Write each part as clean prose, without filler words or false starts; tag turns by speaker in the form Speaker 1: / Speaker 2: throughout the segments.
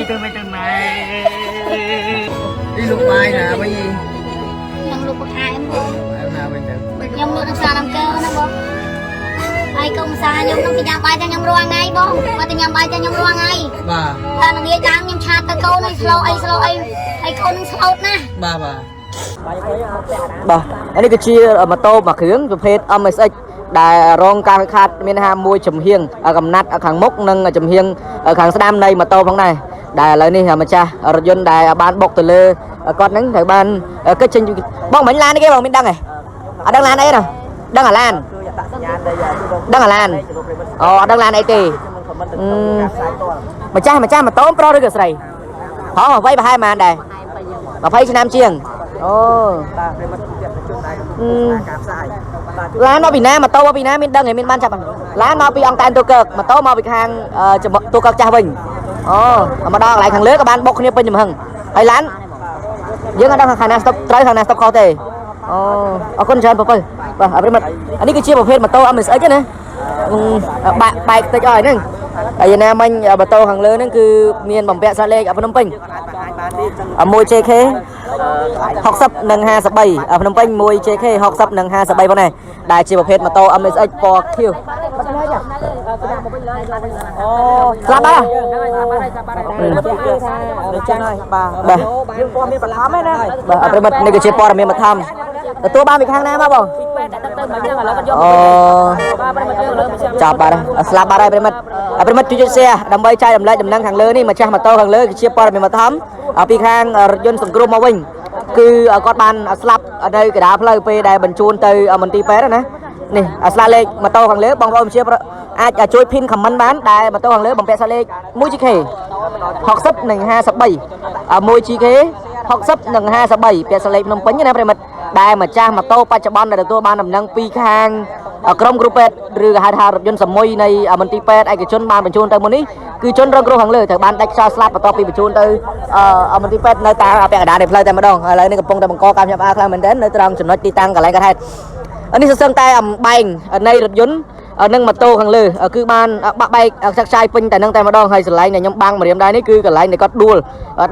Speaker 1: từ này đi lục bài nè bởi vì
Speaker 2: thằng lục ai em bố
Speaker 1: nào bây giờ
Speaker 2: nhom luôn sao làm kêu nó bố ai công xa nhom nó bị nhang bài cho nhom ruang ngay bố mà từ nhang bài cho nhom ruang ngay
Speaker 1: bà
Speaker 2: nó nghe trang nhom chặt tao câu này slow ai câu nó slow nè
Speaker 1: bà
Speaker 3: បាទអានេះគឺជាម៉ូតូមួយគ្រឿងប្រភេទ MSX ដែលរងការខាតមានមួយចំហៀងកំណាត់ខាងមុខនិងចំហៀងខាងស្ដាំនៃម៉ូតូផងដែរដែលឥឡូវនេះម្ចាស់រថយន្តដែលបានបុកទៅលើគាត់ហ្នឹងត្រូវបានកិច្ចចេញបងមិញឡាននេះគេបងមានដឹងហ៎អត់ដឹងឡានអីណាដឹងអាឡានដឹងអាឡានអូអត់ដឹងឡានអីទេម្ចាស់ម៉ូតូប្រុសឬក៏ស្រីហ៎អ្វីប្រហែលប៉ុន្មានដែរ20ឆ្នាំជាងអូឡានមកពីណាម៉ូតូមកពីណាមានដឹងឯមានបានចាប់ឡានមកពីអង្គតែនទូកើកម៉ូតូមកពីខាងទូកើកចាស់វិញអូមកដល់កន្លែងខាងលើក៏បានបុកគ្នាពេញចំហឹងហើយឡានយើងអត់ដឹងខាងណាស្តុបត្រូវខាងណាស្តុបខុសទេអូអរគុណច្រើនបងប្អូនបាទប្រិមិត្តអានេះគឺជាប្រភេទម៉ូតូ MSX ណាបែកតិចអស់ហ្នឹងហើយណាមិញម៉ូតូខាងលើហ្នឹងគឺមានបំពាក់សាលេខភ្នំពេញ1 JK 60និង53ភ្នំពេញ1 JK 60និង53ផងដែរដែលជាប្រភេទម៉ូតូ MSX ពណ៌ខៀវអូស្លាប់ហើយចាស់ហើយបាទយើងព័ត៌មានបន្លំហ្នឹងណាបាទប្រិមិត្តនេះគឺជាព័ត៌មានបន្ថែមទទួលបានពីខាងណាមកបងអូចាប់បាទស្លាប់បាត់ហើយប្រិមិត្តជួយ share ដើម្បីចែករំលែកដំណឹងខាងលើនេះម្ចាស់ម៉ូតូខាងលើគឺជាព័ត៌មានបន្ថែមពីខាងរថយន្តសង្គ្រោះមកវិញគឺគាត់បានស្លាប់នៅកណ្ដាលផ្លូវពេលដែលបញ្ជូនទៅមន្ទីរពេទ្យណានេះស្លាកលេខម៉ូតូខាងលើបងប្អូនជាអាចជួយ pin comment បានដែលម៉ូតូខាងលើបំពាក់ស្លាកលេខ 1GK 60និង53 1GK 60និង53ពាក់ស្លាកលេខភ្នំពេញណាប្រិមិត្តដែលម្ចាស់ម៉ូតូបច្ចុប្បន្នដែលទទួលបានដំណឹងពីខាងក្រុមគ្រូពេទ្យឬក៏ហៅថារថយន្តសមុយនៃមន្ទីរពេទ្យឯកជនបានបញ្ជូនទៅមុននេះគឺជនរងគ្រោះខាងលើត្រូវបានដាច់ខ្យល់ស្លាប់បន្ទាប់ពីបញ្ជូនទៅមន្ទីរពេទ្យនៅតាមពាក់កណ្ដាលនៃផ្លូវតែម្ដងឥឡូវនេះកំពុងតែបង្កការញាប់អាខ្លាំងមែនទែននៅត្រង់ចំណុចទីតាំងកន្លែងកន្លែងនេះសឹងតែអំបែងនៃរថយន្តនិងម៉ូតូខាងលើគឺបានបាក់បែកចាក់ចាយពេញតែនឹងតែម្ដងហើយស្រឡាញ់ដែលខ្ញុំបាំងម្រាមដែរនេះគឺកន្លែងដែលគាត់ដួល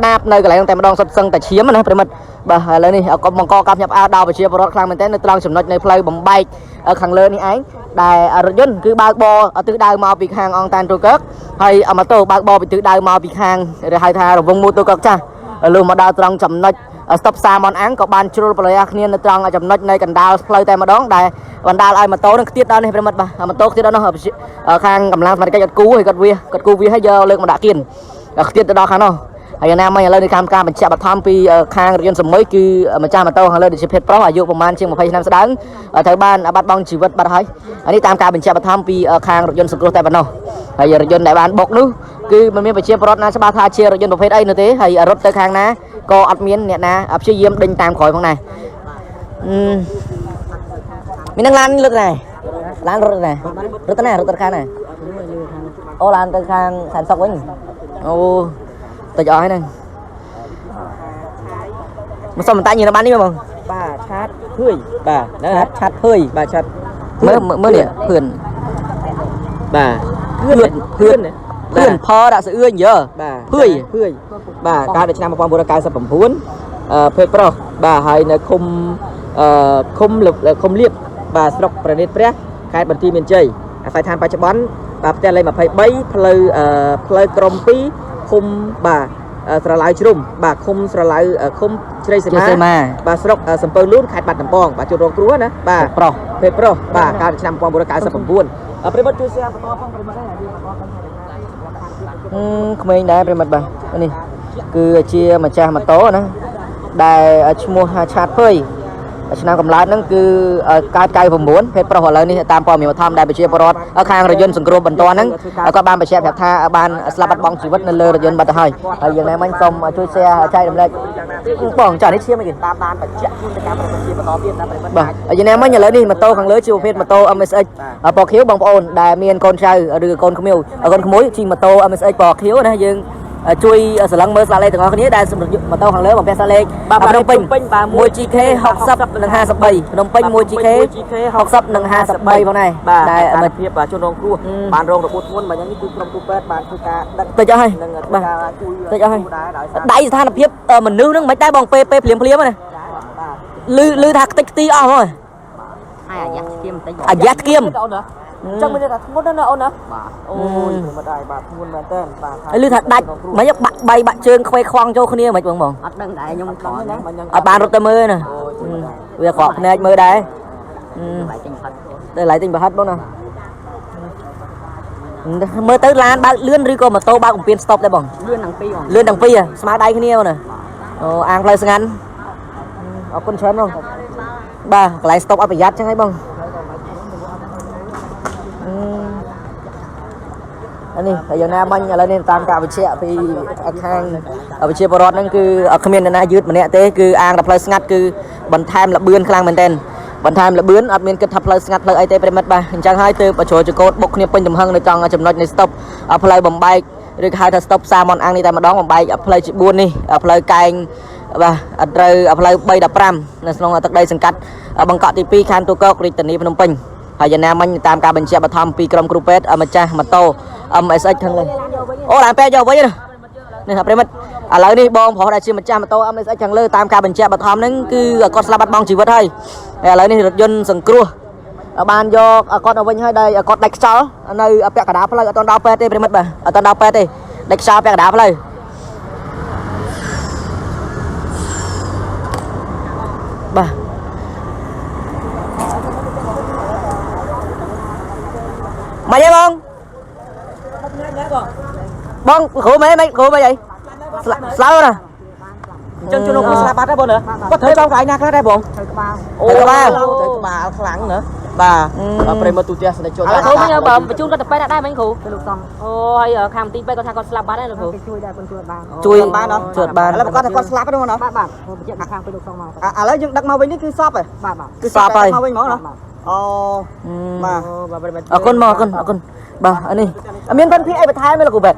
Speaker 3: ដាបនៅកន្លែងតែម្ដងសុទ្ធសឹងតែឈាមណាប្រិមិត្តបាទឥឡូវនេះក៏បង្កការញាប់អាដល់ប្រជាពលរដ្ឋខ្លាំងមែនទែននៅត្រង់ចំណុចនៃផ្លូវបំបែកខាងលើនេះឯងដែលរថយន្តគឺបើកបរទិសដៅមកពីខាងអង្គតានទូកើកហើយម៉ូតូបើកបរពីទិសដៅមកពីខាងហៅថារង្វង់មូទូកើកចាស់លុះមកដល់ត្រង់ចំណុចស្តុបសាមនអាំងក៏បានជ្រុលប្រឡាយគ្នានៅត្រង់ចំណុចនៃកណ្ដាលផ្លូវតែម្ដងដែលបណ្ដាលឲ្យម៉ូតូនឹងខ្ទាតដល់នេះប្រិមិត្តបាទម៉ូតូខ្ទាតដល់នោះខាងកម្លាំងសមត្ថកិច្ចអត់គូហើយគាត់គូវាឲ្យយកលើកមកដាក់គៀនខ្ទាតទៅដល់ខាងនោះហើយណាមិញឥឡូវនេះកម្មការបញ្ជាក់បឋមពីខាងរថយន្តសមុយគឺម្ចាស់ម៉ូតូខាងលើដូចជាភេទប្រុសអាយុប្រហែលជាង20ឆ្នាំស្ដើងត្រូវបានបាត់បង់ជីវិតបាត់ហើយនេះតាមការបញ្ជាក់បឋមពីខាងរថយន្តសង្គ្រោះតែប៉ុណ្ណោះហើយរថយន្តដែលបានបុកនោះគឺមិនមានប្រជាពលរដ្ឋណាច្បាស់ថាជារថយន្តប្រភេទអីនោះទេហើយរត់ទៅខាងណាក៏អត់មានអ្នកណាព្យាយាមដេញតាមក្រោយផងដែរមាននឹងឡានលើកដែរឡានរត់ដែររត់ទៅណារត់ទៅខាងណាអូឡានទៅខាងសានសុកវិញអូតិចអស់ហើយហ្នឹងមកសុំតាញ់នៅបាននេះបងបាទឆាតភឿយបាទហ្នឹងឆាតភឿយបាទឆាតមើលនេះភឿនបាទភឿនផដាក់ស្អឿនយើបាទភឿយបាទកាលនៅឆ្នាំ1999ភេទប្រុសបាទហើយនៅឃុំលៀបបាទស្រុកប្រណិតព្រះខេត្តបន្ទាយមានជ័យអាស័យដ្ឋានបច្ចុប្បន្នបាទផ្ទះលេខ23ផ្លូវក្រម2ឃុំបាទស្រឡៅជ្រុំបាទឃុំស្រឡៅឃុំជ្រៃសីមាបាទស្រុកសំពៅលួនខេត្តបាត់ដំបងបាទជួបរងគ្រោះណាបាទភេទប្រុសបាទកាលឆ្នាំ1999ប្រិមិត្តជួយ share បន្តផងប្រិមិត្តហើយក្មេងដែរប្រិមិត្តបាទនេះគឺជាម្ចាស់ម៉ូតូណាដែលឈ្មោះឆាតភើយឆ្នាំកំណើតហ្នឹងគឺកើត99ភេទប្រុសឥឡូវនេះតាមព័ត៌មានបឋមដែលប្រជាពលរដ្ឋខាងរថយន្តសង្គ្រោះបន្ទាន់ហ្នឹងគាត់បានបញ្ជាក់ប្រាប់ថាបានស្លាប់បាត់បង់ជីវិតនៅលើរថយន្តបាត់ទៅហើយយ៉ាងណាមិញសូមជួយ share ចែករំលែកបងចានេះឈាមអីគេតាមដានបញ្ជាក់ជូនទៅកម្មប្រជាបន្តទៀតណាប្រិមិត្តបាទយ៉ាងណាមិញឥឡូវនេះម៉ូតូខាងលើជាប្រភេទម៉ូតូ MSX ពណ៌ខៀវបងប្អូនដែលមានកូនចៅឬកូនក្មួយជិះម៉ូតូ MSX ពណ៌ខៀវណាយើង ជួយ ស្លឹងមើលស្លាកលេខទាំងអស់គ្នាដែលសម្រាប់ម៉ូតូខាងលើបំពាក់ស្លាកលេខភ្នំពេញ 1GK 60និង53ភ្នំពេញ 1GK 60និង53ផងដែរដែលមិត្តភាពជនរងគ្រោះបានរងរបួសធ្ងន់បើយ៉ាងនេះគឺក្រុមគ្រូពេទ្យបានធ្វើការដឹកតិចអស់ហើយបាទតិចអស់ហើយដៃស្ថានភាពមនុស្សហ្នឹងមិនដែរបងពេលភ្លាមណាលឺថាខ្ទេចខ្ទីអស់ហើយអាយ៉ាស្គៀមបន្តិចអាយ៉ាស្គៀមចឹងមានថាធ្ងន់ណាស់អូនណាអូយមិនដែរបាទធ្ងន់មែនតើបាទហើយលឺថាដាច់មិនបាក់3បាក់ជើងខ្វេខ្វងចូលគ្នាមិនបងអត់ដឹងដែរខ្ញុំខំណាអត់បានរត់ទៅមើលណាវាក្រក់ភ្នែកមើលដែរតែឡៃទិញប្រហិតបងណាមើលទៅឡានបើកលឿនឬក៏ម៉ូតូបើកបំពេញ stop ដែរបងលឿនទាំងពីរបងលឿនទាំងពីរស្មើដៃគ្នាបងណាអូអាងផ្លូវស្ងាត់អរគុណច្រើនបងបាទកន្លែង stop អត់ប្រយ័ត្នចឹងហើយបងនេះហើយយ៉ាងណាបាញ់ឥឡូវនេះតាមការវិជ្ជាពីខាងវិជ្ជាបរដ្ឋហ្នឹងគឺគ្មានអ្នកណាយឺតម្នាក់ទេគឺអាងតែផ្លូវស្ងាត់គឺបន្ថែមលបឿនខ្លាំងមែនទែនបន្ថែមលបឿនអត់មានគិតថាផ្លូវស្ងាត់ផ្លូវអីទេប្រិមិត្តបាទអញ្ចឹងហើយទើបជ្រុលចកោតបុកគ្នាពេញទំហឹងនៅចង់ចំណុចនៃ stop ផ្លូវបំបែកឬហៅថា stop សាមនអាំងនេះតែម្ដងបំបែកផ្លូវជា4នេះផ្លូវកែងបាទអត់ត្រូវផ្លូវ315នៅក្នុងទឹកដីសង្កាត់បង្កក់ទី2ខណ្ឌទូកករាជធានីភ្នំពេញហើយយ៉ាងណាមិញតាមការបញ្ជាក់បឋមពីក្រុមគ្រូពេទ្យម្ចាស់ម៉ូតូ MSX ខាងលើអូឡានពេទ្យយកវិញនេះប្រិមិត្តឥឡូវនេះបងប្រុសដែលជាម្ចាស់ម៉ូតូ MSX ខាងលើតាមការបញ្ជាក់បឋមហ្នឹងគឺគាត់ស្លាប់បាត់បង់ជីវិតហើយឥឡូវនេះរថយន្តសង្គ្រោះបានយកគាត់មកវិញហើយដែលគាត់ដាច់ខ្យល់នៅពាក់កណ្ដាលផ្លូវអត់ដល់ពេទ្យទេប្រិមិត្តបាទអត់ដល់ពេទ្យទេដាច់ខ្យល់ពាក់កណ្ដាលផ្លូវបាទមកទេបងគ្រូមែនគ្រូមែនអីស្លាប់ណាចឹងជួនលោកស្លាប់បាត់ដែរបងគាត់ត្រូវចង់កន្លែងណាខ្លះដែរបងអូក្បាលខ្លាំងណាបាទប្រិមត្តទូទាស្នេហ៍ចូលគ្រូមិញបើបញ្ជូនគាត់ទៅពេទ្យដែរមិញគ្រូលោកសំអូហើយខាងមន្ទីរពេទ្យគាត់ថាគាត់ស្លាប់បាត់ដែរលោកគ្រូជួយដែរគាត់ជួយបានជួយបានឥឡូវគាត់ថាគាត់ស្លាប់ហ្នឹងណាបាទបញ្ជាក់ខាងពេទ្យលោកសំមកឥឡូវយើងដឹកមកវិញនេះគឺសពហ៎បាទគឺសពហើយមកវិញហ្មងណាអូបាទប្រិមត្តអរគុណមកអរគុណបាទនេះមានបន្ទិអីបន្ថែមទេលោកគ្រូពេទ្យ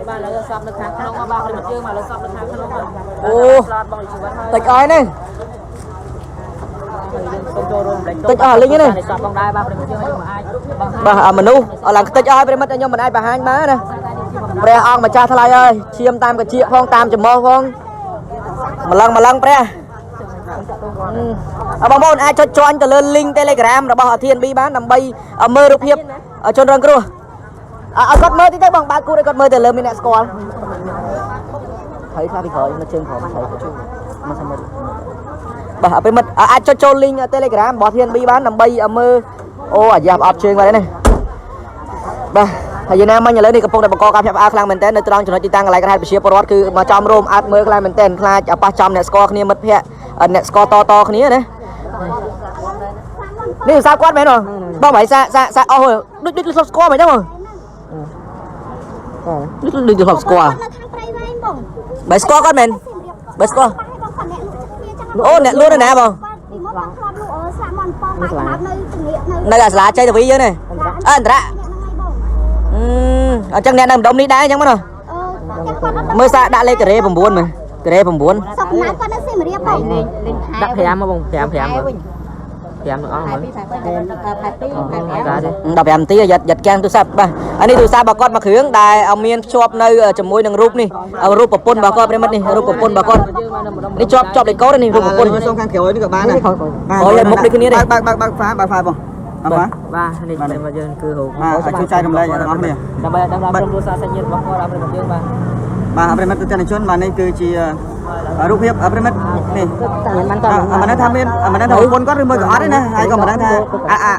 Speaker 3: បាទលើសពនៅខាងក្នុងមកបាទប្រិមត្តយើងមកលើសពនៅខាងក្នុងអូស្លាប់បងជីវិតហើយតិចអស់នេះតិចអស់លីងនេះសពបងដែរបាទប្រិមត្តយើងខ្ញុំមិនអាចបាទមនុស្សឡើងតិចអស់ហើយប្រិមត្តខ្ញុំមិនអាចបង្ហាញបានណាព្រះអង្គម្ចាស់ថ្លៃអើយឈាមតាមកជាផងតាមច្រមុះផងម្លឹងព្រះបងប្អូនអាចចុចjoinទៅលើ link Telegram របស់ TNB បានដើម្បីមើលរូបភាពជនរងគ្រោះឲ្យគាត់មើលតិចទៅបងបើកគូឲ្យគាត់មើលទៅលើមានអ្នកស្គាល់ហើយខ្លះពីក្រោយមកជើងក្រោមហើយគាត់ជួយមកសម្រាប់បាទពេលមិត្តអាចចុចចូល link Telegram របស់ TNB បានដើម្បីមើលអូអាយ៉ាប់អត់ជើងមកនេះបាទហើយយ៉ាងណាមិញឥឡូវនេះកំពុងតែបង្កការភ្ញាក់ផ្អើលខ្លាំងមែនទែននៅត្រង់ចំណុចទីតាំងកន្លែងក្រហមប្រជាពលរដ្ឋគឺមកចំរោមអត់មើលខ្លាំងមែនទែនខ្លាចប៉ះចំអ្នកស្គាល់គ្នាមិត្តភ័ក្តិអ្នកស្គាល់តគ្នាណានេះសាគាត់មែនបងបើសាអស់ដូចស្គាល់មែនទេបងដូចធ្លាប់ស្គាល់បើស្គាល់គាត់មែនបើស្គាល់អូអ្នកលួនណាបងនៅអាសាលាជ័យទ្វីយើងនេះអន្តរៈអញ្ចឹងអ្នកនៅម្ដុំនេះដែរអញ្ចឹងមកមើលសាដាក់លេខការ៉េ9មើលការ៉េ9សុខណាស់គាត់នៅសៀមរាបបងដាក់5មកបង5ទាំងអស់មើល15នាទីយ៉ាត់កាំងទូរស័ព្ទបាទអានេះទូរស័ព្ទរបស់គាត់មួយគ្រឿងដែលមានភ្ជាប់នៅជាមួយនឹងរូបនេះរូបប្រពន្ធរបស់គាត់ប្រិមិត្តនេះរូបប្រពន្ធរបស់គាត់នេះជាប់លេខកូដនេះរូបប្រពន្ធសូមខាងក្រោយនេះក៏បានដែរអូយមុខដូចគ្នាដែរបើកហ្វាបងបាទនេះរបស់យើងគឺរូបបាទជួយចែករំលែកទាំងអស់គ្នាដើម្បីដឹងដល់ក្រុមគ្រួសារសាច់ញាតិរបស់គាត់ប្រិមិត្តយើងបាទប្រិមិត្តទស្សនិកជនបាទនេះគឺជារូបភាពប្រិមិត្តនេះមិនដឹងថាមានមិនដឹងថាប្រពន្ធគាត់ឬមួយក៏អត់ទេណាហើយក៏មិនដឹងថា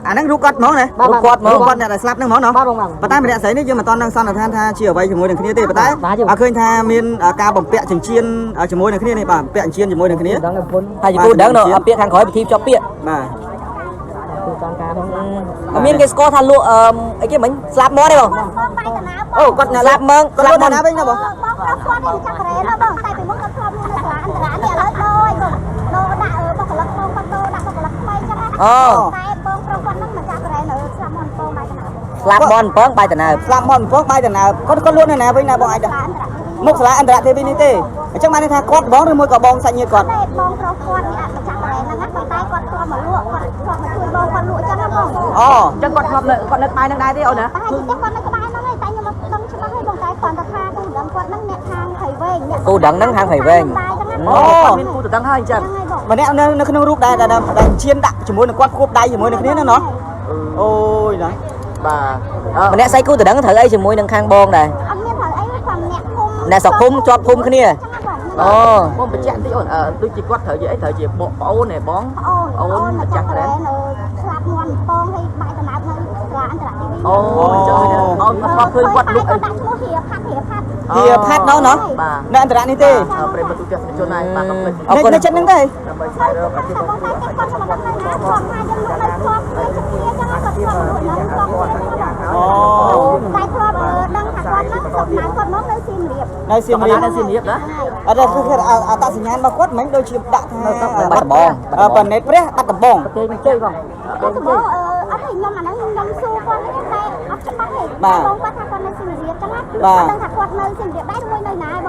Speaker 3: អាហ្នឹងរូបគាត់ហ្មងណារូបគាត់អ្នកដែលស្លាប់ហ្នឹងហ្មងណាប៉ុន្តែម្នាក់ស្រីនេះយើងមិនទាន់នឹងសន្និដ្ឋានថាជាអ្វីជាមួយនឹងគ្នាទេប៉ុន្តែឃើញថាមានការបំពាក់ចិញ្ចៀនជាមួយនឹងគ្នានេះបាទពាក់ចិញ្ចៀនជាមួយនឹងគ្នាហើយគូដឹងពាក្យខាងក្រោយពិធីភ្ជាប់ពាក្យបាទមានគេស្គាល់ថាលក់អីគេមិញស្លាប់មកទេបងអូគាត់ស្លាប់មើងស្លាប់មកណាវិញណាបងគាត់នេះចាក់ក្រែណាបងតែពីមុនគាត់ធ្លាប់នៅសាលាអន្តរនេះឥឡូវដូរដាក់បុគ្គលិកបងគាត់ដូរដាក់បុគ្គលិកថ្មីចឹងណាអូតែបងប្រុសគាត់ហ្នឹងមិនចាក់ក្រែនៅស្លាប់មកបងដែរ slap mon pong bay tận nào
Speaker 4: slap mon pong bay tận nào có luôn này nè với nè bọn anh mục là anh đã thế bên tê chắc mà thằng cọt bóng rồi môi cỏ bóng xanh như cọt
Speaker 3: chân con nước bay nước đai thế ổn hả cô đặng nắng hàng phải về cô đặng hai chân
Speaker 4: mà nè nó không rút đây là chiên đặng chỉ muốn là quát cúp đây chỉ muốn là cái nó ôi đấy
Speaker 3: bà mà nè say cô từ đặng thử ấy chỉ muốn đằng khang bon này nè sọc phum cho phum cái này con bị chạm tí ổn tôi chỉ quát thử dễ thử chỉ bộ này bón ổn chặt đấy có khơi quát lúc
Speaker 4: hiệp hát đó nó nè anh ra đi tê nó chân đứng đây nơi xiêm riệp đó ở đây ta sinh nhãn mà quất mấy đôi chim đạn
Speaker 3: bắt bong
Speaker 4: phần nét đấy bắt tầm bong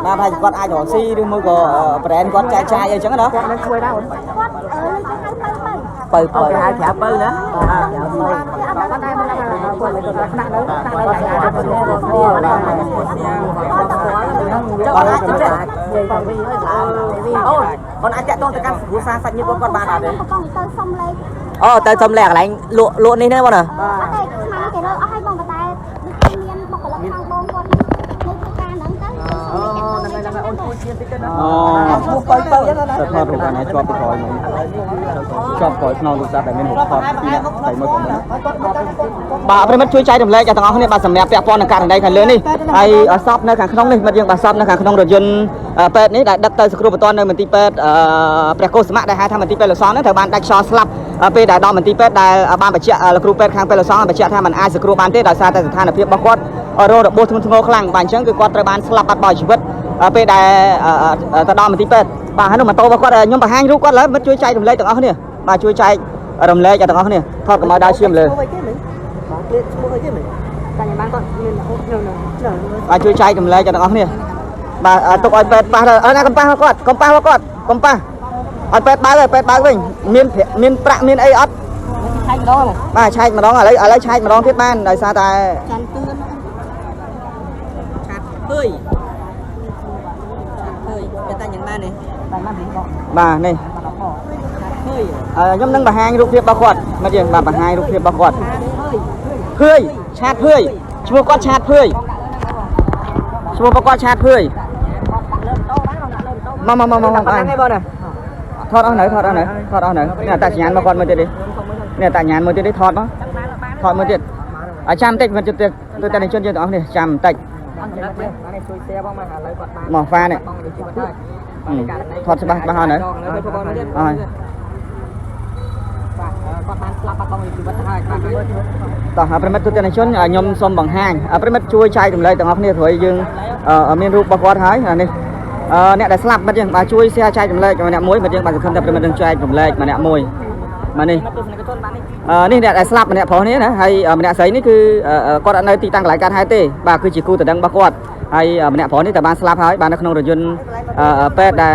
Speaker 4: bà phải quát ai nhỏ si đi mua có brand quát trai vậy chẳng đó
Speaker 3: bơi hai thẻ bơi nữa
Speaker 4: còn ai chạy tôn từ căn phủ xa sạch như con bà nào đấy
Speaker 3: tới xong lẹ lại lụa đi nữa bọn à
Speaker 4: thật rồi này cho cái còi cho còi non được ra để mình hộp thọt tại mới còn bà phải mất chui cháy đầm lệ cho thằng ông này bà sầm đẹp đẹp con là cả ở đây thành lớn đi ai ở shop nơi càng không đi mà riêng bà shop nơi càng không được dân pet này đã đặt tới screw beton nơi mình ti pet preco smart đây hai thằng mình ti pet là xóa nữa thời ban đặt cho slap pet đã đo mình ti pet đã ban bạch chợ là screw pet khang pet là xóa bạch chợ thằng mình ai screw ban tết đã xa tại than là phía bắc quát ở rồi được bố thun thô khlang bàn chứng cái quát trời ban slap bắt bòi chỉ vứt pet đã ta đo mình ti pet bà hắn mà to bà quát nhưng mà hai rú quát lấy mất chui cháy đầm lệ thằng ông này bà chui cháy ở đầm lệ cho thằng ông này thọt cái màu đai xiêm lên bà chui cháy đầm lệ cho thằng ông này bà tục oi pet bà ở đây con pa oi pet ba mình miên prạ miên ấy ớt bà cháy mà đón ở lấy cháy mà đón thiết ban đời xa ta hơi người ta nhận ba này bà này nhóm nâng bà hai rút thiệp bà quạt mà riêng bà hai rút thiệp bà quạt hơi chát hơi chua con chát hơi chua con chát hơi mà thọt ao này nè tại nhàn mà con mới đi nè tại nhàn mới đi thọt mới đi ở trăm tịch mà tôi ta đến chân chơi đó này trăm tịch mỏ pha này thọt sẽ ba hoa nữa tao hả phải tôi tên này chốn nhom xôm bằng hàng phải mất chui chai tụm lấy tụm ngọc này thôi nhưng ở miền ruộng bao quát hái là này nè đã slap mất chứ bà chui xe chai tụm lấy cho nè muối mất chứ bà không tập mình đừng chai tụm lấy mà nè mồi mà nàyนี่เนี่ยสลับเนี่ยพอนี้นะให้เนี่ยใส่นี่คือก็ในตีตั้งหลายการให้เต้บาคือจีกูแต่ดังบากอดให้เนี่ยพอนี้แต่บานสลับให้บานในขนมรถยนต์เป็ดได้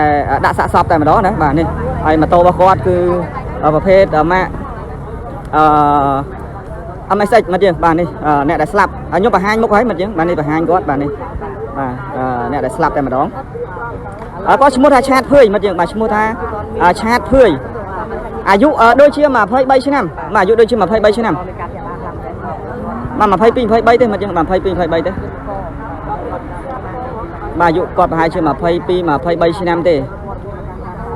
Speaker 4: ด่าสะสอบแต่มาđóนะบานนี่ให้มาโตบากอดคือประเภทมาไม่ใช่มาเจียงบานนี่เนี่ยได้สลับยกบาhaiมุกให้มาเจียงบานนี่บาhaiกอดบานนี่เนี่ยได้สลับแต่มาđó cóสมมติถ้าชาติเพื่อยมาเจียงบาสมมติถ้าชาติเพื่อยอายุđôi chia mà phơi bay năm mà ayu đôi chia mà phơi bay năm mà phơi pin phơi bay thế mà chứ mà phơi pin phơi bay thế mà ayu còn hai chia mà phơi pin mà phơi bay năm thế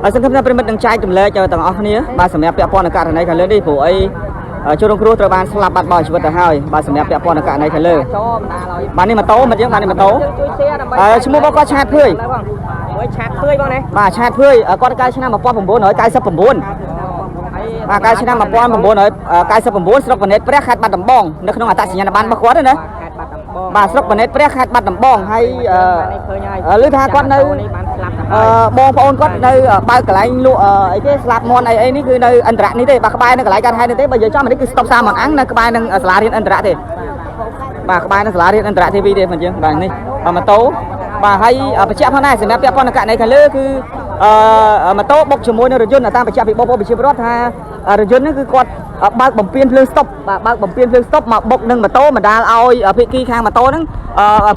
Speaker 4: ở sân khấu này mình đang trai tụm lê cho tầng ở này bà sầm đẹp pon ở cả này cả lên đi phụ ấy cho đông kêu tờ ban slap bát bòi chỉ vật hai bà sầm đẹp pon ở cả này cả lên bà này mà tố mà chứ bà này mà tố chúng mua bao có chát phơi bà chát phơi con cái năm mà ponผมnói cái sắpผมcái năm mà ponผมnói cái sắpผมสำหรับคนเน็ตเปรี้ยขัดบัตรดำบองนึกน้องอาตาสัญญาณบ้านมาขวดเลยนะbàสำหรับคนเน็ตเปรี้ยขัดบัตรดำบองให้หรือถ้าก้อนในบองพอนก้อนในใบกระไรลูกไอ้ที่สลัดมอนไอ้นี่คือในอันตรายนี่เต้บากระบายในกระไรการให้นี่เต้bây giờ cho mình cái stop xa mòn ángในกระบายในสลัดอันตรายเต้ bà các bạn nó lá điện anh trả TV đi mình chứ bà này mà tố bà hay bà chạm hôm nay sẽ nạp bẹp con là cạn này cả lứa cứ mà tố bốc cho môi nó rồi dân là ta phải chạm bị bốc bị chìm rót ha rồi dân nó cứ quạt bác bấm pin phơi stop bác bấm pin phơi stop mà bốc nâng mà tố mà đa ao ở phía kia khang mà tố nâng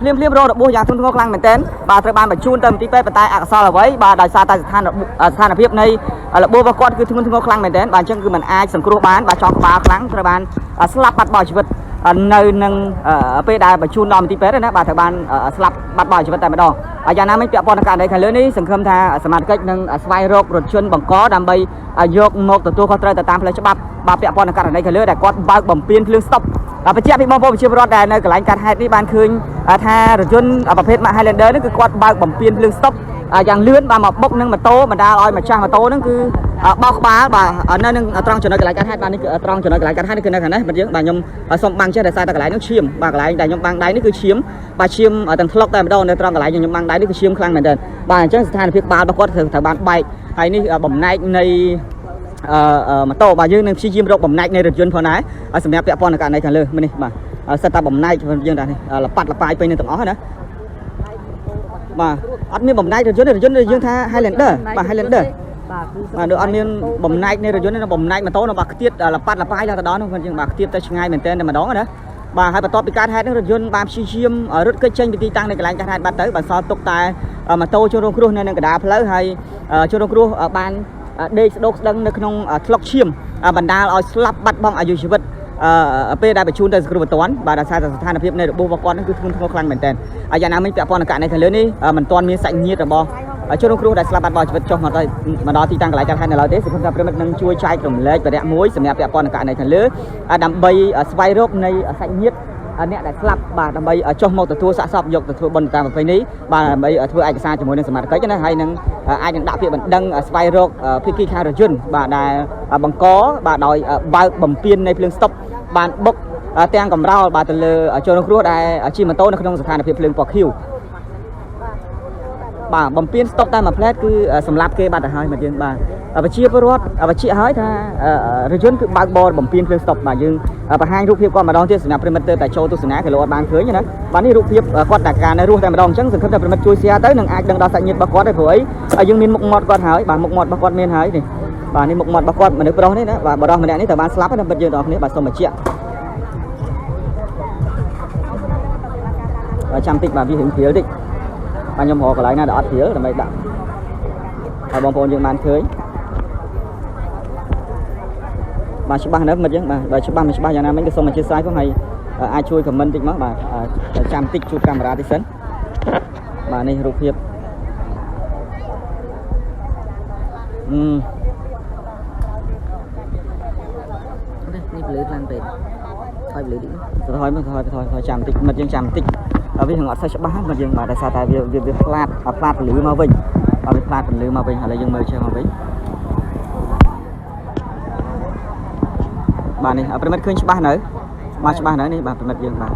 Speaker 4: phim rồi được bua giang thun ngô lăng mình tên bà thời ban bà chun tâm tí pe bà tai sao là với bà đại sa ta than là phiếp này là bua và quạt cứ thun ngô lăng mình tên bà chân cứ mình ai sừng cua bán bà cho ba lăng thời ban slap bắt bò chỉ vật nơi nâng pe đài bà chun đòn tí pe đấy nè bà thời ban slap bắt bò chỉ vật tại mà đòn giờ nam mấy bọn cả đây khai lớn đi sừng khâm tha smart cách nâng spy rock rồi chun bằng có đam bay dọc một từ tua control từ tam plei chấp bà bẹp bọn cả đây khai lớn để quạt bao bấm pin phơi stop bà phải chạm bị bom bom chưa rót đây nơi cái lạnh cắt hai đi ban khơi tha rồi chunประเภทมา Highlander นั่นคือquạt bao bấm pin phơi stopอย่างเลื่อนbà mà bốc nâng mà tô mà đa oi mà trang mà tôนั่นคือbao khóa bà nơi nâng trong chỗ nơi cái lạnh cắt hai bàนี่คือtrong chỗ nơi cái lạnh cắt haiนี่คือnơi này mình nhớ bà nhom xong băng trên để sai ta cái lạnh nó chiêm bà cái lạnh đại nhom băng đáyนี่คือchiêm bà chiêm ở tầng thලอกតែម្ដងនៅត្រង់កន្លែងញោមបាំងដៃនេះគឺឈាមខ្លាំងមែនទែនបាទអញ្ចឹងស្ថានភាពក្បាលរបស់គាត់ត្រូវបានបែកហើយនេះបំណែកនៃម៉ូតូបាទយើងនឹងព្យាយាមរកបំណែកនៃរថយន្តផងដែរសម្រាប់ពាក់ព័ន្ធនឹងករណីខាងលើនេះបាទសិតតែបំណែកយើងដែរនេះលប៉ាត់លប៉ាយពេញនឹងទាំងអស់ណាបាទអត់មានបំណែករថយន្តយើងថា Highlander បាទ Highlander បាទដូចអត់មានបំណែកនៃរថយន្តនេះបំណែកម៉ូតូនៅបាទខ្ទាតលប៉ាត់លប៉ាយទៅដល់នោះយើងបាទខ្ទាតទៅឆ្ងាយមែនទែនតែម្ដងណាបាទហើយបន្ទាប់ពីការហេតុនឹងរថយន្តបានព្យាយាមរត់គេចចេញពីទីតាំងនៃកន្លែងការហេតុបាត់ទៅបានសល់ទុកតែម៉ូតូចូលរងគ្រោះនៅនឹងកណ្ដាលផ្លូវហើយចូលរងគ្រោះបានដេកស្ដោកស្ដឹងនៅក្នុងថ្លុកឈាមបណ្ដាលឲ្យស្លាប់បាត់បង់អាយុជីវិតពេលដែលបញ្ជូនទៅសង្គ្រោះបន្ទាន់បាទដោយសារតែស្ថានភាពនៃរបួសរបស់គាត់នឹងគឺធ្ងន់ធ្ងរខ្លាំងមែនទែនហើយយ៉ាងណាមិញពាក់ព័ន្ធនឹងករណីខាងលើនេះមិនទាន់មានសាច់ញាតិរបស់ចូលរងគ្រោះដែលស្លាប់បាត់បង់ជីវិតចុះមកដល់ទីតាំងកន្លែងការហេតុនៅឡើយទេសង្ឃឹមថាប្រិមិត្តនឹងជួយចែករំលែកបរិយាមួយសម្រាប់ពាក់ព័ន្ធនឹងករណីខាងលើដើម្បីស្វែងរកនៃសាច់ញាតិអ្នកដែលស្លាប់បាទដើម្បីចុះមកទទួលសាកសពយកទៅធ្វើបុណ្យតាមប្រពៃណីបាទដើម្បីធ្វើឯកសារជាមួយនឹងសមាជិកណាហើយនឹងអាចនឹងដាក់ពាក្យបណ្ដឹងស្វែងរកភាគីខាងរថយន្តបាទដែលបង្កបាទដោយបើកបំពេញនៃភ្លើងស្តុបបានបុកទាំងកំរោលបាទទៅលើចូលរងគ្រោះដែលជិះម៉ូតូនៅក្នុងស្ថានភាពភ្លើងពណ៌ខៀវបាទបំពេញស្តុបតែមួយផ្លែតគឺសម្រាប់គេបាត់ទៅហើយមកយើងបាទប្រជាពលរដ្ឋបញ្ជាក់ហើយថារថយន្តគឺបើកបរបំពេញភ្លើងស្តុបបាទយើងបង្ហាញរូបភាពគាត់ម្ដងទៀតសម្រាប់ប្រិមិត្តតែចូលទស្សនាគេលោកអត់បានឃើញណាបាទនេះរូបភាពគាត់តែការនៅរស់តែម្ដងអញ្ចឹងសង្ឃឹមថាប្រិមិត្តជួយ share ទៅនឹងអាចដឹងដល់សាច់ញាតិរបស់គាត់ដែរព្រោះអីយើងមានមុខមាត់គាត់ហើយបាទមុខមាត់របស់គាត់មានហើយនេះបាទនេះមុខមាត់របស់គាត់មនុស្សប្រុសនេះណាបាទបរិសម្នាក់នេះត្រូវបានស្លាប់ហើយពិតយើងទាំងអស់គ្នាបាទសូមបញ្ជាក់ចាំតិចបាទវារៀងព្រាលតិចបាទខ្ញុំរកកន្លែងណាដែលអត់ព្រាលដើម្បីដាក់ហើយបងប្អូនយើងបានឃើញបាទច្បាស់ណាស់មិត្តយើងបាទច្បាស់មិនច្បាស់យ៉ាងណាមិញក៏សូមអធិស្ឋានផងហើយអាចជួយ comment តិចមកបាទចាំតិចជួបកាមេរ៉ាតិចសិនបាទនេះរូបភាពនេះភ្លឺខ្លាំងពេកថយភ្លឺតិចថយចាំតិចមិត្តយើងចាំតិចវាហងអត់សូវច្បាស់មិត្តយើងបាទដោយសារតែវាផ្លាតភ្លឺមកវិញវាផ្លាតភ្លឺមកវិញហើយយើងមើលជើងមកវិញបាទនេះប្រិមិត្តឃើញច្បាស់នៅបាទច្បាស់នៅនេះបាទប្រិមិត្តយើងបាទ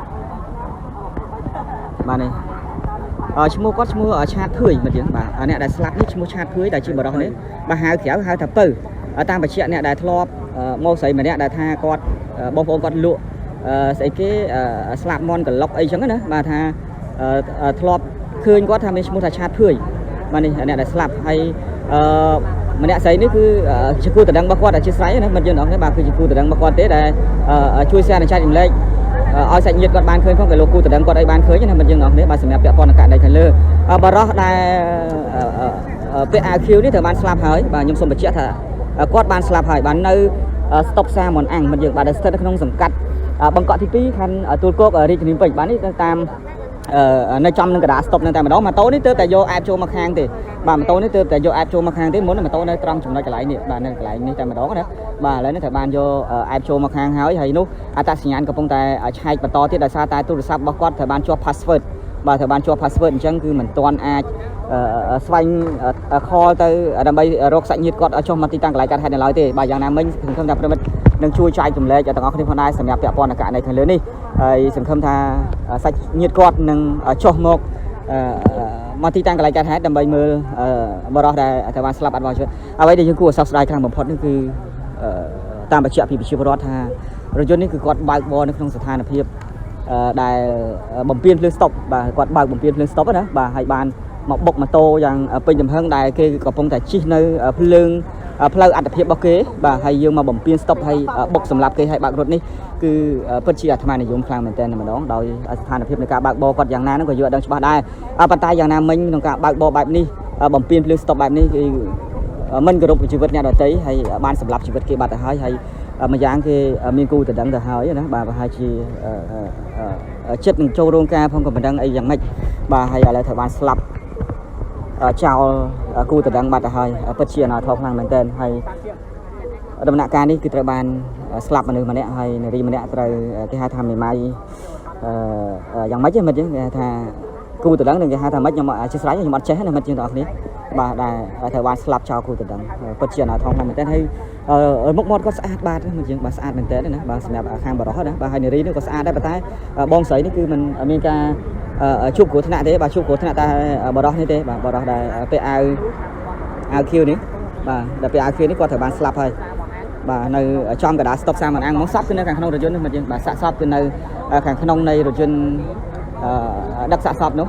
Speaker 4: នេះឈ្មោះគាត់ឈ្មោះឆាតភឿយមិត្តយើងបាទអ្នកដែលស្លាប់នេះឈ្មោះឆាតភឿយដែលជាបរិសុទ្ធនេះបាទហៅក្រៅហៅថាពៅតាមបច្ចេកអ្នកដែលធ្លាប់មកស្រីម្នាក់ដែលថាគាត់បងប្អូនគាត់លក់ស្អីគេស្លាប់មន់ក្លុកអីចឹងណាបាទថាធ្លាប់ឃើញគាត់ថាមានឈ្មោះថាឆាតភឿយបាទនេះអ្នកដែលស្លាប់ហើយម្នាក់ស្រីនេះគឺជាគូតដឹងរបស់គាត់ដែលជាស្រ័យណាមិនយើងអត់ទេបាទគឺជាគូតដឹងរបស់គាត់ទេដែលជួយ share និងចែករំលែកឲ្យសាច់ញាតិគាត់បានឃើញផងក៏លោកគូតដឹងគាត់ឲ្យបានឃើញណាមិនយើងអត់ទេបាទសម្រាប់ពាក់ព័ន្ធនឹងករណីខាងលើបរិសុទ្ធដែលពាក់អាវខៀវនេះត្រូវបានស្លាប់ហើយបាទខ្ញុំសូមបញ្ជាក់ថាគាត់បានស្លាប់ហើយបាននៅស្តុកសាមនអាំងមិនយើងបាទដែលស្ថិតនៅក្នុងសង្កាត់បង្កក់ទី2ខណ្ឌទួលគោករាជធានីពេជ្របាទនេះតាមនៅចំនឹងកណ្ដាលស្តុបនឹងតែម្ដងម៉ូតូនេះទើបតែយកអែបចូលមកខាងទេបាទម៉ូតូនេះទើបតែយកអែបចូលមកខាងទេមុនម៉ូតូនៅត្រង់ចំណុចកន្លែងនេះបាទនៅកន្លែងនេះតែម្ដងណាបាទឥឡូវនេះត្រូវបានយកអែបចូលមកខាងហើយនោះអត្តសញ្ញាណកំពុងតែឆែកបន្តទៀតដោយសារតែទូរស័ព្ទរបស់គាត់ត្រូវបានជាប់ password បាទត្រូវបានជាប់ password អញ្ចឹងគឺមិនទាន់អាចស្វែងខលទៅដើម្បីរកសាច់ញាតិគាត់ចុះមកទីតាំងកន្លែងកើតហេតុនៅឡើយទេបាទយ៉ាងណាមិញសង្ឃឹមថាប្រិមិត្តនឹងជួយចែករំលែកទាំងអស់គ្នាផងដែរសម្រាប់ពាក់ព័ន្ធនឹងករណីខាងលើនេះហើយសង្ឃឹមថាសាច់ញាតិគាត់នឹងចុះមកទីតាំងកន្លែងកើតហេតុដើម្បីមើលបរិសុទ្ធដែលត្រូវបានស្លាប់បាត់បង់ជីវិតអ្វីដែលយើងគួរសោកស្ដាយខ្លាំងបំផុតនេះគឺតាមបញ្ជាក់ពីប្រជាពលរដ្ឋថារថយន្តនេះគឺគាត់បើកបរនៅក្នុងស្ថានភាព ដែលបំពេញភ្លើង stop បាទគាត់បើកបំពេញភ្លើង stop ណាបាទហើយបានមកបុកម៉ូតូយ៉ាងពេញទំហឹងដែលគេកំពុងតែជិះនៅភ្លើងផ្លូវអត្តភាពរបស់គេបាទហើយយើងមកបំពេញ stop ហើយបុកសម្រាប់គេហើយបើករថនេះគឺពិតជាអាត្មានិយមខ្លាំងមែនទែនម្ដងដោយស្ថានភាពនៃការបើកបរគាត់យ៉ាងណាហ្នឹងក៏យើងអត់ដឹងច្បាស់ដែរប៉ុន្តែយ៉ាងណាមិញក្នុងការបើកបរបែបនេះបំពេញភ្លើង stop បែបនេះគឺមិនគោរពជីវិតអ្នកដទៃហើយបានសម្លាប់ជីវិតគេបាត់ទៅហើយម្យ៉ាងគេមានគូតដឹងទៅហើយណាបាទប្រហែលជាចិត្តនឹងចូលរោងការផងក៏មិនដឹងអីយ៉ាងម៉េចបាទហើយឥឡូវត្រូវបានស្លាប់ចោលគូតដឹងបាត់ទៅហើយពិតជាអនាថខ្លាំងមែនទែនហើយដំណាក់កាលនេះគឺត្រូវបានស្លាប់មនុស្សម្នាក់ហើយនារីម្នាក់ត្រូវគេហៅថាមេម៉ាយយ៉ាងម៉េចមិនចឹងគេថាគូតដឹងនឹងគេហៅថាម៉េចខ្ញុំអត់ចេះស្រាយខ្ញុំអត់ចេះណាមិនជាងបងប្អូនបាទដែលត្រូវបានស្លាប់ចោលគូតដឹងពិតជាអនាថខ្លាំងមែនទែនហើយមុខមាត់គាត់ស្អាតបាទមិនជាងបាទស្អាតមែនទែនណាបាទសម្រាប់ខាងបរិសុទ្ធណាបាទហើយនារីនេះក៏ស្អាតដែរប៉ុន្តែបងស្រីនេះគឺមិនមានការជួបគ្រោះថ្នាក់ទេបាទជួបគ្រោះថ្នាក់តែបរិសុទ្ធនេះទេបាទបរិសុទ្ធដែលពេលអាវខៀវនេះបាទដល់ពេលអាវខៀវនេះគាត់ត្រូវបានស្លាប់ហើយបាទនៅចំកណ្ដាលស្តុបសាមញ្ញមកសពគឺនៅខាងក្នុងរថយន្តនេះមិនយើងបាទសាកសពគឺនៅខាងក្នុងនៃរថយន្តដឹកសាកសពនោះ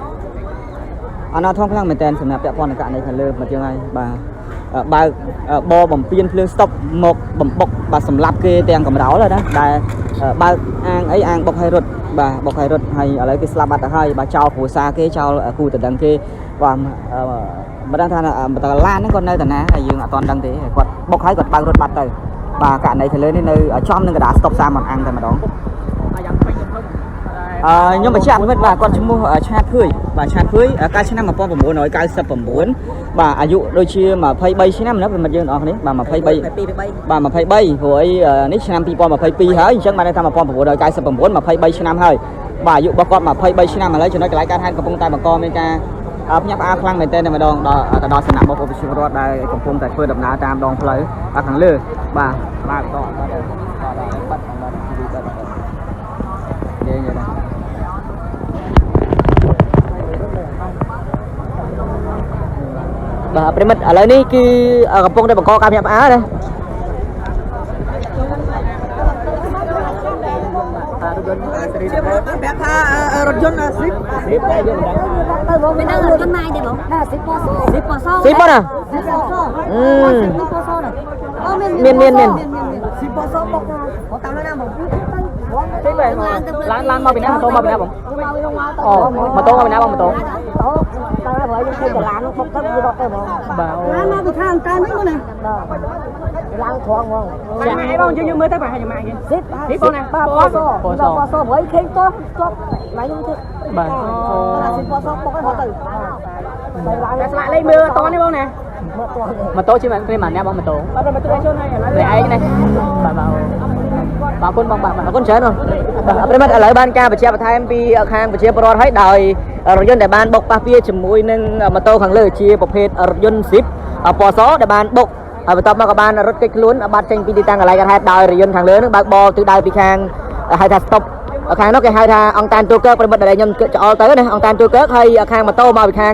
Speaker 4: អនាថខ្លាំងមែនតើសម្រាប់ពាក់ព័ន្ធនឹងករណីខាងលើមិនយើងហើយបាទបើកបរបំពេញភ្លើងស្តុបមកបំបុកបាទសម្រាប់គេទាំងកំរោលណាដែលបើកអាងអីអាងបុកឲ្យរត់បាទបុកឲ្យរត់ហើយឥឡូវគេស្លាប់បាត់ទៅហើយបាទចោលគ្រួសារគេចោលគូតដឹងគេបាទមិនដឹងថាតឡានហ្នឹងគាត់នៅតាណាហើយយើងអត់ទាន់ដឹងទេគាត់បុកហើយគាត់បើករត់បាត់ទៅបាទករណីខាងលើនេះនៅចំនឹងកណ្ដាលស្តុបសាមញ្ញអង្គតែម្ដងខ្ញុំបញ្ជាក់មិត្តបាទគាត់ឈ្មោះឆាតភឿយបាទឆាតភឿយកាលឆ្នាំ1999បាទអាយុដូចជា23ឆ្នាំណាមិត្តយើងបងប្អូនបាទ23បាទ23ព្រោះអីនេះឆ្នាំ2022ហើយអញ្ចឹងបានថា1999 23ឆ្នាំហើយបាទអាយុរបស់គាត់23ឆ្នាំឥឡូវចំណុចកន្លែងការហាត់កំពុងតែបង្កមានការភ្ញាក់ផ្អើលខ្លាំងមែនទែនតែម្ដងដល់សំណាក់របស់ប្រជាពលរដ្ឋដែលកំពុងតែធ្វើដំណើរតាមដងផ្លូវខាងលើបាទបាទបាត់និយាយណាបាទប្រិមិត្តឥឡូវនេះគឺកំពុងតែបង្កការភ្ញាក់ផ្អើលណាប្រាប់ថារថយន្តស្រីតែយើងមិនដឹងទៅបងមានរថយន្តម៉ាយទេបង10ប៉ស10ប៉ណាមាន10ប៉សមកតាមណាបងទេបែឡានមកពីណាម៉ូតូមកពីណាបងអូម៉ូតូមកពីណាបងម៉ូតូតែបើយើងឃើញតែឡាននោះបុកទៅវាដកទៅបងបាទឡានមកពីខាងតាមហ្នឹងណាឡើងត្រង់ហ្មងម៉ាក់អីបងយើងមើលទៅប្រហែលជាម៉ាក់គេនេះបងណាប៉សព្រៃឃើញតោះចប់ឡើងខ្ញុំទៅបាទ10ប៉សបុកឲ្យហត់ទៅតែស្លាកលេខមើលអត់តនេះបងណាម៉ូតូជិះមកគ្នាម៉ាក់បងម៉ូតូបាទម៉ូតូចូលហើយឥឡូវឯងនេះបាទបងបាទអរគុណច្រើនបងប្រិមិត្តឥឡូវបានការបញ្ជាក់បន្ថែមពីខាងប្រជាពលរដ្ឋឲ្យដោយរថយន្តដែលបានបុកប៉ះពាល់ជាមួយនឹងម៉ូតូខាងលើជាប្រភេទរថយន្តស៊ីបពណ៌សដែលបានបុកហើយបន្ទាប់មកក៏បានរត់គេចខ្លួនបាត់ចេញពីទីតាំងកន្លែងកើតហេតុដោយរថយន្តខាងលើនឹងបើកបរទិសដៅពីខាងហៅថា stop ខាងនោះគេហៅថាអង្គតានទូកើកប្រិមិត្តដែលខ្ញុំច្អល់ទៅណាអង្គតានទូកើកហើយខាងម៉ូតូមកពីខាង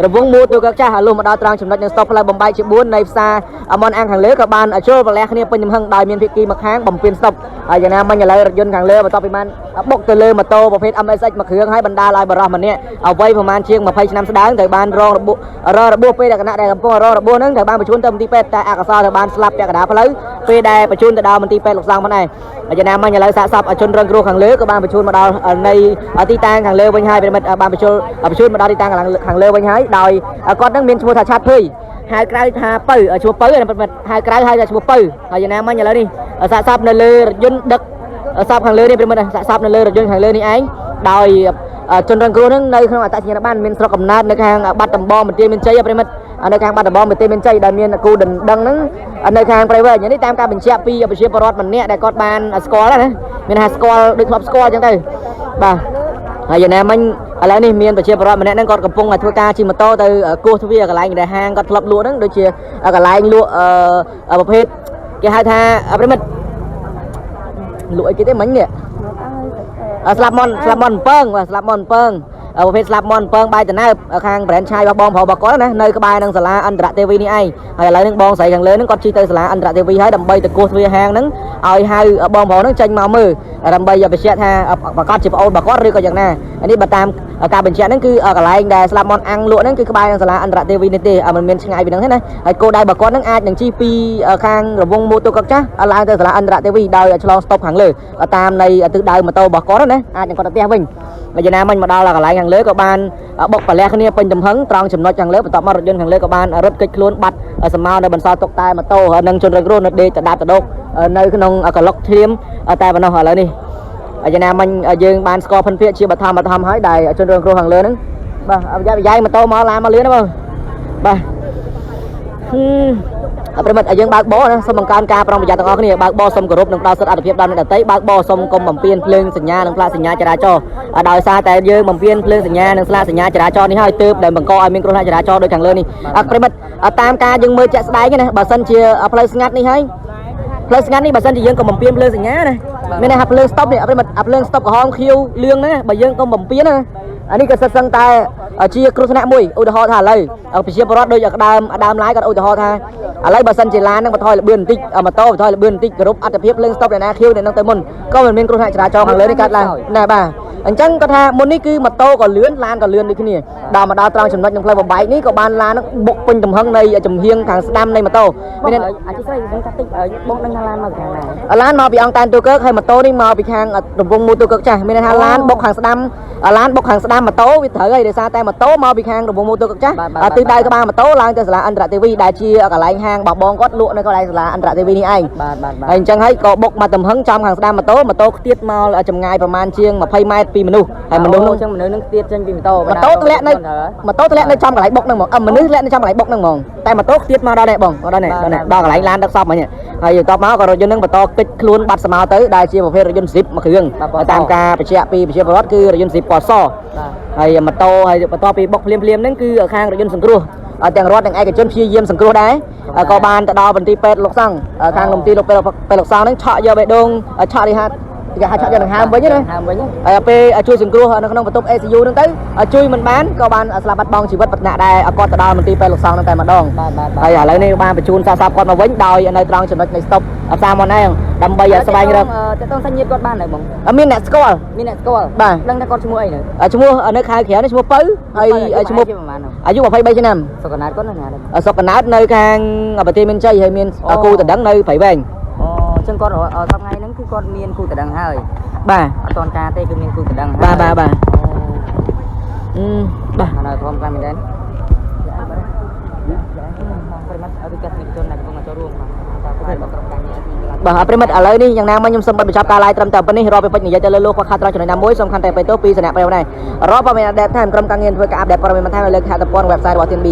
Speaker 4: រង្វង់មូទូកើកចាស់ហើយលុះមកដល់ត្រង់ចំណុចនឹង stop ផ្លូវបំបែកជា4នៃផ្សារមនអាំងខាងលើក៏បានចូលប្រលះគ្នាពេញទំហឹងដោយមានភាគីមកខាងបំពេញ stop ហើយយ៉ាងណាមិញឥឡូវរថយន្តខាងលើបន្ទាប់ពីបានបុកទៅលើម៉ូតូប្រភេទ MSX មួយគ្រឿងហើយបណ្ដាលឲ្យបរិះម្នាក់អ្វីប្រហែលជាង20ឆ្នាំស្ដើងត្រូវបានរងរបួសពេលដែលគណៈដែលកំពុងរងរបួសហ្នឹងត្រូវបានបញ្ជូនទៅមន្ទីរពេទ្យតែអកុសលត្រូវបានស្លាប់ពាក់កណ្ដាលផ្លូវពេលដែលបញ្ជូនទៅដល់មន្ទីរពេទ្យលោកសង្ឃមិនដែរហើយយ៉ាងណាមិញឥឡូវសាកសពជនរងគ្រោះខាងលើក៏បានបញ្ជូនមកដល់នៃទីតាំងខាងលើវិញហើយប្រិមិត្តបានបញ្ជូនមកដល់ទីតាំងខាងលើវិញហើយដោយគាត់នឹងមានឈ្មោះថាឆាតភឿយហៅក្រៅថាពៅឈ្មោះពៅប្រិមិត្តហៅក្រៅហៅថាឈ្មោះពៅហើយយ៉ាងណាមិញឥឡូវនេះសាកសពនៅលើរថយន្តដឹកសពខាងលើនេះប្រិមិត្តសាកសពនៅលើរថយន្តខាងលើនេះឯងដោយជនរងគ្រោះនឹងនៅក្នុងអត្តសញ្ញាណប័ណ្ណមានស្រុកកំណើតនៅខាងបាត់ដំបងបន្ទាយមានជ័យប្រិមិត្តនៅខាងបាត់ដំបងបន្ទាយមានជ័យដែលមានគូដណ្ដឹងហ្នឹងនៅខាងព្រៃវែងនេះតាមការបញ្ជាក់ពីប្រជាពលរដ្ឋម្នាក់ដែលគាត់បានស្គាល់ណាមានថាស្គាល់ដូចធ្លាប់ស្គាល់អញ្ចឹងទៅបាទហើយយ៉ាងណាមិញឥឡូវនេះមានប្រជាពលរដ្ឋម្នាក់ហ្នឹងគាត់កំពុងតែធ្វើការជិះម៉ូតូទៅគោះទ្វារកន្លែងដែលហាងគាត់ធ្លាប់លក់ហ្នឹងដូចជាកន្លែងលក់ប្រភេទគេហៅថាប្រិមិត្តលក់អីគេទេមិញនេះស្លាប់មន់ពើងបាទស្លាប់មន់ពើង
Speaker 3: ប្រភេទស្លាប់មន់ពងបាយតណើបខាង brand ឆាយរបស់បងប្រុសរបស់គាត់ណានៅក្បែរនឹងសាលាអន្តរទេវីនេះឯងហើយឥឡូវនេះបងស្រីខាងលើហ្នឹងគាត់ជិះទៅសាលាអន្តរទេវីហើយដើម្បីទៅគោះទ្វារហាងហ្នឹងឲ្យហៅបងប្រុសហ្នឹងចេញមកមើលដើម្បីបញ្ជាក់ថាប្រកាសជាប្អូនរបស់គាត់ឬក៏យ៉ាងណានេះបើតាមការបញ្ជាក់ហ្នឹងគឺកន្លែងដែលស្លាប់មន់អាំងលក់ហ្នឹងគឺក្បែរនឹងសាលាអន្តរទេវីនេះទេមិនមានឆ្ងាយពីហ្នឹងទេណាហើយគោលដៅរបស់គាត់ហ្នឹងអាចនឹងជិះពីខាងរវងម៉ូតូកឹកចាស់ឡើងទៅសាលាអន្តរទេវីដោយឆ្លងស្តុបខាងលើតាមនៃទិសដៅម៉ូតូរបស់គាត់ណាអាចនឹងគាត់ទៅផ្ទះវិញហើយយ៉ាងណាមិញមកដល់កន្លែងខាងលើក៏បានបុកប្រលះគ្នាពេញទំហឹងត្រង់ចំណុចខាងលើបន្ទាប់មករថយន្តខាងលើក៏បានរត់គេចខ្លួនបាត់សម្ោនៅបន្សល់ទុកតែម៉ូតូហើយនឹងជនរងគ្រោះនៅដេកតដាប់តដុកនៅក្នុងកន្លុកធៀមតែប៉ុណ្ណោះឥឡូវនេះយ៉ាងណាមិញយើងបានស្គាល់ភិនភាគជាបឋមហើយដែលជនរងគ្រោះខាងលើហ្នឹងបាទប្រយ័ត្នម៉ូតូមកឡានមកលឿនណាបងបាទប្រិមិត្តយើងបើកបោណាសូមបង្កើនការប្រុងប្រយ័ត្នទាំងអស់គ្នាបើកបោសូមគោរពនិងផ្ដល់សិទ្ធិអត្ថប្រយោជន៍ដល់អ្នកដទៃបើកបោសូមកុំបំពានភ្លើងសញ្ញានិងផ្លាកសញ្ញាចរាចរណ៍ដោយសារតែយើងបំពានភ្លើងសញ្ញានិងផ្លាកសញ្ញាចរាចរណ៍នេះហើយទើបដែលបង្កឲ្យមានគ្រោះថ្នាក់ចរាចរណ៍ដូចខាងលើនេះប្រិមិត្តតាមការយើងមើលជាក់ស្ដែងណាបើសិនជាផ្លូវស្ងាត់នេះហើយផ្លូវស្ងាត់នេះបើសិនជាយើងកុំបំពានភ្លើងសញ្ញាណាមានន័យថាភ្លើងស្តុបនេះប្រិមិត្តភ្លើងស្តុបក្រហមខៀវលឿងហ្នឹងបើយើងកុំបំពានណាអានេះក៏សិតសឹងតែជាគ្រោះថ្នាក់មួយឧទាហរណ៍ថាឥឡូវប្រជាពលរដ្ឋដូចដើមឡាយគាត់ឧទាហរណ៍ថាឥឡូវបើសិនជាឡាននឹងបន្ថយល្បឿនបន្តិចម៉ូតូបន្ថយល្បឿនបន្តិចគោរពអត្ថភាពភ្លើងស្តុបដែលណាខៀវដែលនឹងទៅមុនក៏មិនមានគ្រោះថ្នាក់ចរាចរណ៍ខាងលើនេះកើតឡើងណាបាទអញ្ចឹងគាត់ថាមុននេះគឺម៉ូតូក៏លឿនឡានក៏លឿនដូចគ្នាដល់មកដល់ត្រង់ចំណុចនឹងផ្លូវបំបែកនេះក៏បានឡាននឹងបុកពេញទំហឹងនៃចំហៀងខាងស្ដាំនៃម៉ូតូមានអាចស្រីយើងកាត់តិចបងដឹងថាឡានមកខាងណាឡានមកពីអង្គតានទូកើកហើយម៉ូតូនេះមកពីខាងរង្វង់មូទូកើកចាស់មានន័យថាឡានបុកខាងស្ដាំឡានបុកខាងស្ដាំម៉ូតូវាត្រូវហើយដោយសារតែម៉ូតូមកពីខាងរង្វង់មូទូកើកចាស់ទិសដៅក្បាលម៉ូតូឡើងទៅសាលាអន្តរទេវីដែលជាកន្លែងហាងរបស់បងគាត់លក់នៅកន្លែងសាលាអន្តរទេវីនេះឯងហើយអញ្ចឹងហើយក៏បុកមកទំហឹងចំខាងស្ដាំម៉ូតូខ្ទាតមកចម្ងាយប្រហែលជាង20ម៉ែត្រពីមនុស្សហើយមនុស្សនោះអញ្ចឹងមនុស្សនឹងខ្ទាតចេញពីម៉ូតូធ្លាក់នៅចំកន្លែងបុកហ្នឹងហ្មងមនុស្សធ្លាក់នៅចំកន្លែងបុកហ្នឹងហ្មងតែម៉ូតូខ្ទាតមកដល់នេះបងដល់នេះដល់កន្លែងឡានដឹកសពហ្នឹងហើយបន្ទាប់មកក៏រថយន្តនឹងបន្តកិច្ចខ្លួនបាត់ស្មៅទៅដែលជាប្រភេទរថយន្ត Zip មួយគ្រឿងតាមការបញ្ជាក់ពីប្រជាពលរដ្ឋគឺរថយន្ត Zip ពណ៌សហើយម៉ូតូហើយបន្ទាប់ពីបុកភ្លាមហ្នឹងគឺខាងរថយន្តសង្គ្រោះទាំងរដ្ឋទាំងឯកជនព្យាយាមសង្គ្រោះដែរក៏បានទៅដល់មន្ទីរពេទ្យលោកសង្ឃខាងមន្ទីរពេទ្យលោកសង្ឃហ្នឹងឆក់យកបេះដូងឆក់រីហាត់គេហៅឆក់យកដង្ហើមវិញណាហើយពេលជួយសង្គ្រោះនៅក្នុងបន្ទប់ ICU ហ្នឹងទៅជួយមិនបានក៏បានស្លាប់បាត់បង់ជីវិតប៉ុន្តែដែរគាត់ទៅដល់មន្ទីរពេទ្យលោកសង្ឃហ្នឹងតែម្ដងហើយឥឡូវនេះបានបញ្ជូនសាស្ត្រគាត់មកវិញដោយនៅត្រង់ចំណុចនៃស្តុបផ្សារមុនឯងដើម្បីស្វែងរកតើតើសាច់ញាតិគាត់បានហើយបងមានអ្នកស្គាល់បាទដឹងថាគាត់ឈ្មោះអីនៅឈ្មោះនៅខែក្រៅនេះឈ្មោះពៅហើយឈ្មោះអាយុ23ឆ្នាំសុកណាតគាត់នៅណាសុកណាតនៅខាងប្រទេសមានជ័យហើយមានគូតដឹងនៅព្រៃវែងអញ្ចឹងគាត់សប្តាហ៍ហ្នឹងគឺគាត់មានគូតដឹងហើយបាទអត់តន់ការទេគឺមានគូតដឹងហើយបាទបាទនៅធំខ្លាំងមែនទេប្រិមត្តអធិការនិកជនដែលកំពុងចូលរួមបាទប្រិមត្តឥឡូវនេះយ៉ាងណាមកខ្ញុំសូមបិទបញ្ចប់ការ live ត្រឹមតែប៉ុណ្នេះរាល់ពេលពេចនិយាយទៅលើលោកខ្វះខាតត្រង់ចំណុចណាមួយសំខាន់តែបេតូពីសំណាក់ប្រិមត្តដែររាល់ព័ត៌មានអាប់ដេតថែមក្រុមការងារធ្វើការអាប់ដេតព័ត៌មានបន្ថែមនៅលើខេត្តតពន់ website របស់ TNB